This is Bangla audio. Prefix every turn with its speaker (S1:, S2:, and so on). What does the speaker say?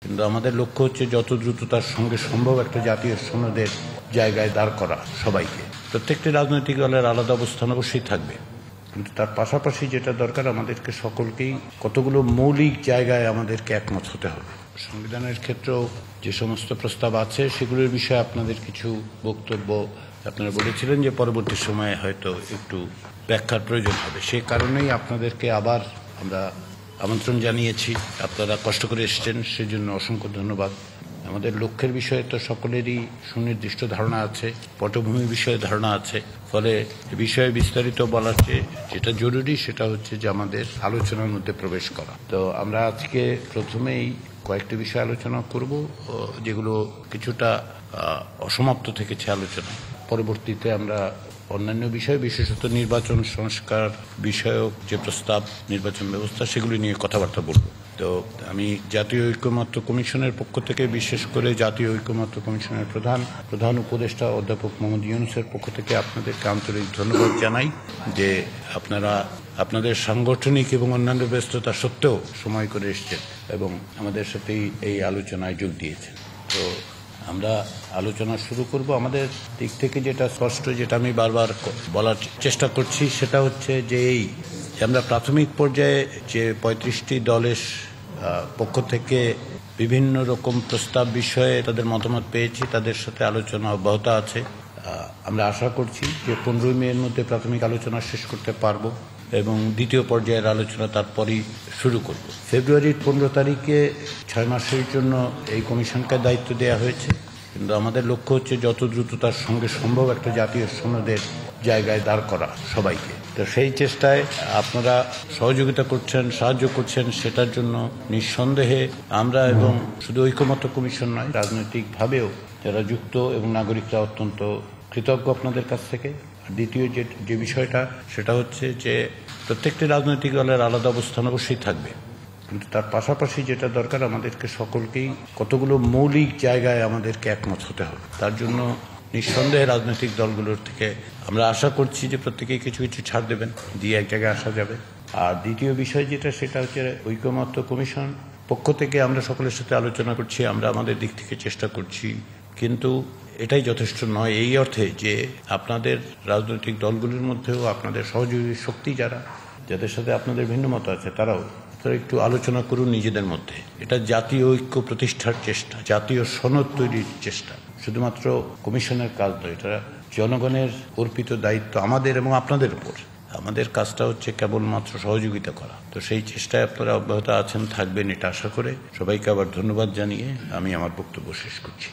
S1: কিন্তু আমাদের লক্ষ্য হচ্ছে যত দ্রুততার সঙ্গে সম্ভব একটা জাতীয় সনদের জায়গায় দাঁড় করা সবাইকে। প্রত্যেকটি রাজনৈতিক দলের আলাদা অবস্থান অবশ্যই থাকবে, কিন্তু তার পাশাপাশি যেটা দরকার আমাদেরকে সকলকেই কতগুলো মৌলিক জায়গায় আমাদেরকে একমত হতে হবে। সংবিধানের ক্ষেত্রেও যে সমস্ত প্রস্তাব আছে সেগুলোর বিষয়ে আপনাদের কিছু বক্তব্য আপনারা বলেছিলেন যে পরবর্তী সময়ে হয়তো একটু ব্যাখ্যার প্রয়োজন হবে। সে কারণেই আপনাদেরকে আবার আমরা আমন্ত্রণ জানিয়েছি। আপনারা কষ্ট করে এসেছেন, সেজন্য অসংখ্য ধন্যবাদ। আমাদের লক্ষ্যের বিষয়ে তো সকলেরই সুনির্দিষ্ট ধারণা আছে, পটভূমির বিষয়ে ধারণা আছে, ফলে বিষয়ে বিস্তারিত বলার চেয়ে যেটা জরুরি সেটা হচ্ছে যে আমাদের আলোচনার মধ্যে প্রবেশ করা। তো আমরা আজকে প্রথমেই কয়েকটি বিষয় আলোচনা করব যেগুলো কিছুটা অসমাপ্ত থেকেছে আলোচনা। পরবর্তীতে আমরা অন্যান্য বিষয়, বিশেষত নির্বাচন সংস্কার বিষয়ক যে প্রস্তাব, নির্বাচন ব্যবস্থা, সেগুলি নিয়ে কথাবার্তা বলব। তো আমি জাতীয় ঐক্যমত্য কমিশনের পক্ষ থেকে, বিশেষ করে জাতীয় ঐক্যমত্য কমিশনের প্রধান উপদেষ্টা অধ্যাপক মোহাম্মদ ইউনূসের পক্ষ থেকে আপনাদেরকে আন্তরিক ধন্যবাদ জানাই যে আপনারা আপনাদের সাংগঠনিক এবং অন্যান্য ব্যস্ততা সত্ত্বেও সময় করে এসেছেন এবং আমাদের সাথেই এই আলোচনায় যোগ দিয়েছেন। তো আমরা আলোচনা শুরু করব। আমাদের দিক থেকে যেটা স্পষ্ট, যেটা আমি বারবার বলার চেষ্টা করছি, সেটা হচ্ছে যে আমরা প্রাথমিক পর্যায়ে যে 35টি দলের পক্ষ থেকে বিভিন্ন রকম প্রস্তাব বিষয়ে তাদের মতামত পেয়েছি, তাদের সাথে আলোচনা অব্যাহত আছে। আমরা আশা করছি যে 15 মের মধ্যে প্রাথমিক আলোচনা শেষ করতে পারবো এবং দ্বিতীয় পর্যায়ের আলোচনা তারপরই শুরু করব। ফেব্রুয়ারির 15 তারিখে 6 মাসের জন্য এই কমিশনকে দায়িত্ব দেওয়া হয়েছে, কিন্তু আমাদের লক্ষ্য হচ্ছে যত দ্রুততার সঙ্গে সম্ভব একটা জাতীয় সনদের জায়গায় দাঁড় করা সবাইকে। তো সেই চেষ্টায় আপনারা সহযোগিতা করছেন, সাহায্য করছেন, সেটার জন্য নিঃসন্দেহে আমরা এবং শুধু ঐক্যমত্য কমিশন নয়, রাজনৈতিকভাবেও যারা যুক্ত এবং নাগরিকরা অত্যন্ত কৃতজ্ঞ আপনাদের কাছ থেকে। দ্বিতীয় যে বিষয়টা সেটা হচ্ছে যে প্রত্যেকটি রাজনৈতিক দলের আলাদা অবস্থান অবশ্যই থাকবে, কিন্তু তার পাশাপাশি যেটা দরকার আমাদেরকে সকলকেই কতগুলো মৌলিক জায়গায় আমাদেরকে একমত হতে হবে। তার জন্য নিঃসন্দেহে রাজনৈতিক দলগুলোর থেকে আমরা আশা করছি যে প্রত্যেকেই কিছু কিছু ছাড় দেবেন, দিয়ে এক জায়গায় আসা যাবে। আর দ্বিতীয় বিষয় যেটা, সেটা হচ্ছে ঐক্যমত্য কমিশন পক্ষ থেকে আমরা সকলের সাথে আলোচনা করছি, আমরা আমাদের দিক থেকে চেষ্টা করছি, কিন্তু এটাই যথেষ্ট নয় এই অর্থে যে আপনাদের রাজনৈতিক দলগুলির মধ্যেও আপনাদের সহযোগী শক্তি যাদের সাথে আপনাদের ভিন্ন মত আছে, তারাও একটু আলোচনা করুন নিজেদের মধ্যে। এটা জাতীয় ঐক্য প্রতিষ্ঠার চেষ্টা, জাতীয় সনদ তৈরির চেষ্টা, শুধুমাত্র কমিশনের কাজ নয়, এটা জনগণের অর্পিত দায়িত্ব আমাদের এবং আপনাদের উপর। আমাদের কাজটা হচ্ছে কেবলমাত্র সহযোগিতা করা। তো সেই চেষ্টায় আপনারা অব্যাহত আছেন, থাকবেন, এটা আশা করে সবাইকে আবার ধন্যবাদ জানিয়ে আমি আমার বক্তব্য শেষ করছি।